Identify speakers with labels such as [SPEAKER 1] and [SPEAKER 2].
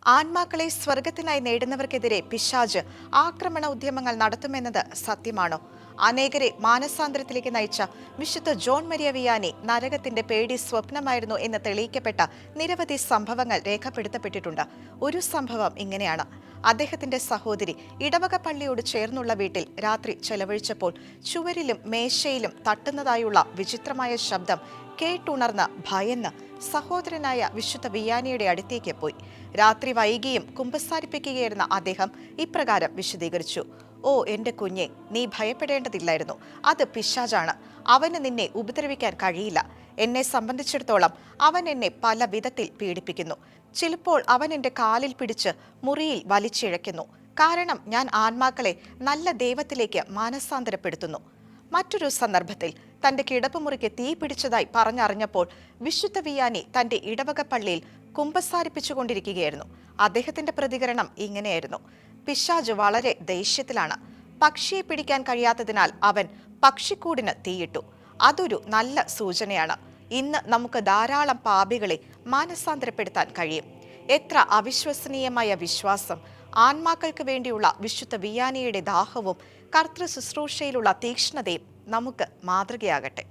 [SPEAKER 1] ആത്മാക്കളെ സ്വർഗത്തിനായി നേടുന്നവർക്കെതിരെ പിശാച് ആക്രമണ ഉദ്യമങ്ങൾ നടത്തുമെന്നത് സത്യമാണോ? അനേകരെ മാനസാന്തരത്തിലേക്ക് നയിച്ച വിശുദ്ധ ജോൺ മരിയ വിയാനി നരകത്തിന്റെ പേടി സ്വപ്നമായിരുന്നു എന്ന് തെളിയിക്കപ്പെട്ട നിരവധി സംഭവങ്ങൾ രേഖപ്പെടുത്തപ്പെട്ടിട്ടുണ്ട്. ഒരു സംഭവം ഇങ്ങനെയാണ്. അദ്ദേഹത്തിന്റെ സഹോദരി ഇടവക പള്ളിയോട് ചേർന്നുള്ള വീട്ടിൽ രാത്രി ചെലവഴിച്ചപ്പോൾ ചുവരിലും മേശയിലും തട്ടുന്നതായുള്ള വിചിത്രമായ ശബ്ദം കേട്ടുണർന്ന് ഭയന്ന് സഹോദരനായ വിശുദ്ധ വിയാനിയുടെ അടുത്തേക്ക് പോയി. രാത്രി വൈകിയും കുമ്പസാരിപ്പിക്കുകയായിരുന്ന അദ്ദേഹം ഇപ്രകാരം വിശദീകരിച്ചു: "ഓ എന്റെ കുഞ്ഞെ, നീ ഭയപ്പെടേണ്ടതില്ലായിരുന്നു. അത് പിശാചാണ്. അവന് നിന്നെ ഉപദ്രവിക്കാൻ കഴിയില്ല. എന്നെ സംബന്ധിച്ചിടത്തോളം അവൻ എന്നെ പല വിധത്തിൽ പീഡിപ്പിക്കുന്നു. ചിലപ്പോൾ അവൻ എന്റെ കാലിൽ പിടിച്ച് മുറിയിൽ വലിച്ചിഴയ്ക്കുന്നു. കാരണം ഞാൻ ആത്മാക്കളെ നല്ല ദൈവത്തിലേക്ക് മാനസാന്തരപ്പെടുത്തുന്നു." മറ്റൊരു സന്ദർഭത്തിൽ തന്റെ കിടപ്പുമുറിക്ക് തീ പിടിച്ചതായി പറഞ്ഞറിഞ്ഞപ്പോൾ വിശുദ്ധ വിയാനി തന്റെ ഇടവക പള്ളിയിൽ കുമ്പസാരിപ്പിച്ചുകൊണ്ടിരിക്കുകയായിരുന്നു. അദ്ദേഹത്തിന്റെ പ്രതികരണം ഇങ്ങനെയായിരുന്നു: "പിശാച് വളരെ ദേഷ്യത്തിലാണ്. പക്ഷിയെ പിടിക്കാൻ കഴിയാത്തതിനാൽ അവൻ പക്ഷിക്കൂടിന് തീയിട്ടു. അതൊരു നല്ല സൂചനയാണ്. ഇന്ന് നമുക്ക് ധാരാളം പാപികളെ മാനസാന്തരപ്പെടുത്താൻ കഴിയും." എത്ര അവിശ്വസനീയമായ വിശ്വാസം! ആത്മാക്കൾക്ക് വേണ്ടിയുള്ള വിശുദ്ധ വിയാനിയുടെ ദാഹവും കർത്തൃ ശുശ്രൂഷയിലുള്ള തീക്ഷ്ണതയും നമുക്ക് മാതൃകയാകട്ടെ.